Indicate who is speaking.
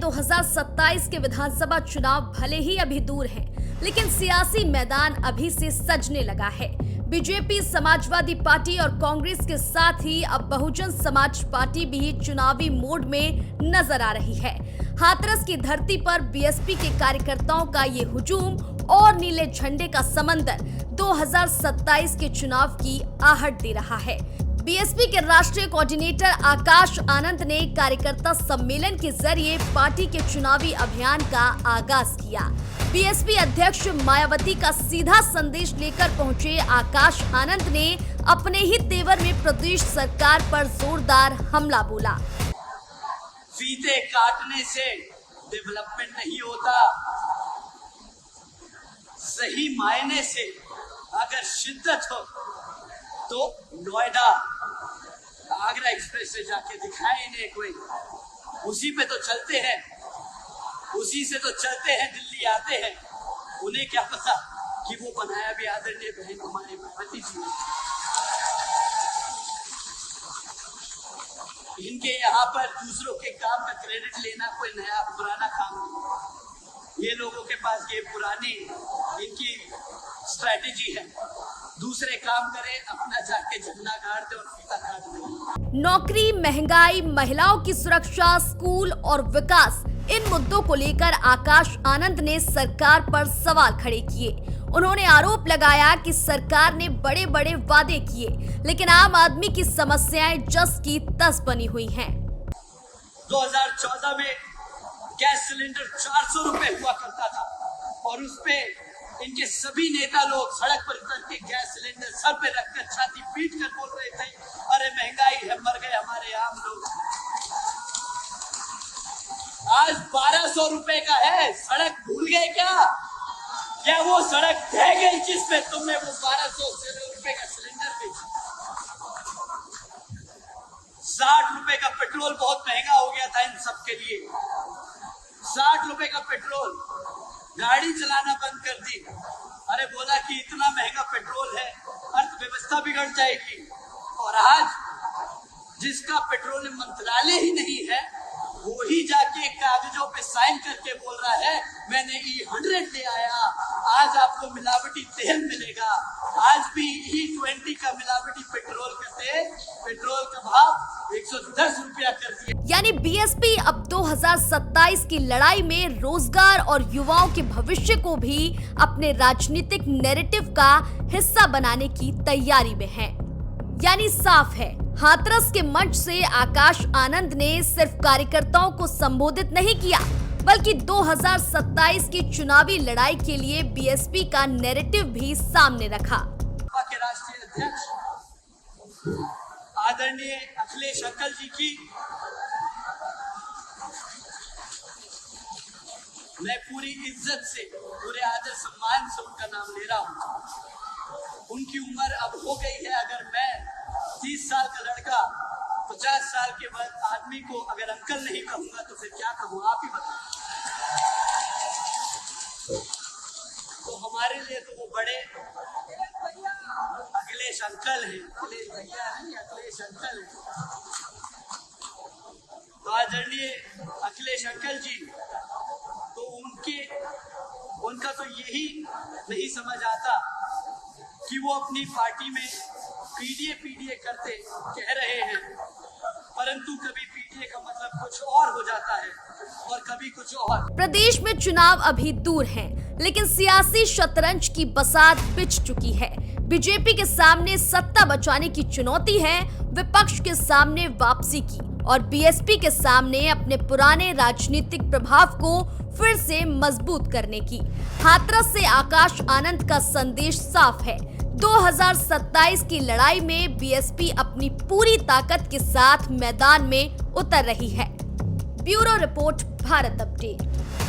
Speaker 1: 2027 के विधानसभा चुनाव भले ही अभी दूर हैं, लेकिन सियासी मैदान अभी से सजने लगा है। बीजेपी, समाजवादी पार्टी और कांग्रेस के साथ ही अब बहुजन समाज पार्टी भी चुनावी मोड में नजर आ रही है। हाथरस की धरती पर बीएसपी के कार्यकर्ताओं का ये हुजूम और नीले झंडे का समंदर 2027 के चुनाव की आहट दे रहा है। बीएसपी के राष्ट्रीय कोऑर्डिनेटर आकाश आनंद ने कार्यकर्ता सम्मेलन के जरिए पार्टी के चुनावी अभियान का आगाज किया। बीएसपी अध्यक्ष मायावती का सीधा संदेश लेकर पहुंचे आकाश आनंद ने अपने ही तेवर में प्रदेश सरकार पर जोरदार हमला बोला।
Speaker 2: फीते काटने से डेवलपमेंट नहीं होता, सही मायने से अगर शिद्दत हो तो नोएडा आगरा एक्सप्रेस से जाके दिखाए इन्हें कोई, उसी पे तो चलते हैं, उसी से तो चलते हैं, दिल्ली आते हैं। उन्हें क्या पता कि वो बनाया भी आदरणीय बहन कुमारी मायावती जी ने। इनके यहाँ पर दूसरों के काम का क्रेडिट लेना कोई नया पुराना काम नहीं। ये लोगों के पास ये पुरानी इनकी स्ट्रैटेजी है, दूसरे काम करें, अपना जाके झंडा गाड़ दे और फीता काट दे।
Speaker 1: नौकरी, महंगाई, महिलाओं की सुरक्षा, स्कूल और विकास, इन मुद्दों को लेकर आकाश आनंद ने सरकार पर सवाल खड़े किए। उन्होंने आरोप लगाया कि सरकार ने बड़े बड़े वादे किए, लेकिन आम आदमी की समस्याएं जस की तस बनी हुई हैं।
Speaker 2: 2014 में गैस सिलेंडर 400 रुपए हुआ करता था और उस पे इनके सभी नेता लोग सड़क पर उतर के गैस सिलेंडर सर पे रखकर छाती पीट कर बोल रहे थे, अरे महंगाई है, मर गए हमारे आम लोग। आज 1200 रुपए का है, सड़क भूल गए क्या वो सड़क ढह गई जिसमें तुमने वो 1200 रुपए का सिलेंडर बेचा। 60 रुपए का पेट्रोल बहुत महंगा हो गया था इन सब के लिए। 60 रुपए का पेट्रोल, गाड़ी चलाना बंद कर दी। अरे बोला कि इतना महंगा पेट्रोल है, अर्थव्यवस्था बिगड़ जाएगी। और आज जिसका पेट्रोलियम मंत्रालय ही नहीं है, वो ही जाके कागजों पे साइन करके बोल रहा है मैंने E100 ले आया, आज आपको मिलावटी तेल मिलेगा। आज भी E20 का मिलावटी पेट्रोल का भाव 110 रुपया कर दिया।
Speaker 1: यानी बीएसपी अब 2027 की लड़ाई में रोजगार और युवाओं के भविष्य को भी अपने राजनीतिक नैरेटिव का हिस्सा बनाने की तैयारी में है। यानी साफ है, हाथरस के मंच से आकाश आनंद ने सिर्फ कार्यकर्ताओं को संबोधित नहीं किया, बल्कि 2027 की चुनावी लड़ाई के लिए बीएसपी का नैरेटिव भी सामने रखा।
Speaker 2: के राष्ट्रीय अध्यक्ष आदरणीय अखिलेश अंकल जी की मैं पूरी इज्जत से, पूरे आदर सम्मान से उनका नाम ले रहा हूँ। उनकी उम्र अब हो गई है। अगर मैं 30 साल का लड़का 50 साल के बाद आदमी को अगर अंकल नहीं कहूंगा तो फिर क्या कहूँ, आप ही बताओ। तो हमारे लिए तो वो बड़े अखिलेश अंकल हैं, अखिलेश भैया नहीं, अखिलेश अंकल हैं। तो आदरणीय अखिलेश अंकल जी, तो उनका तो यही नहीं समझ आता कि वो अपनी पार्टी में पीडीए करते कह रहे हैं, परंतु कभी पीडीए का मतलब कुछ और हो जाता है और कभी कुछ और।
Speaker 1: प्रदेश में चुनाव अभी दूर हैं, लेकिन सियासी शतरंज की बसात बिछ चुकी है। बीजेपी के सामने सत्ता बचाने की चुनौती है, विपक्ष के सामने वापसी की और बीएसपी के सामने अपने पुराने राजनीतिक प्रभाव को फिर से मजबूत करने की। हाथरस से आकाश आनंद का संदेश साफ है, 2027 की लड़ाई में बीएसपी अपनी पूरी ताकत के साथ मैदान में उतर रही है। Bureau report, Bharat update.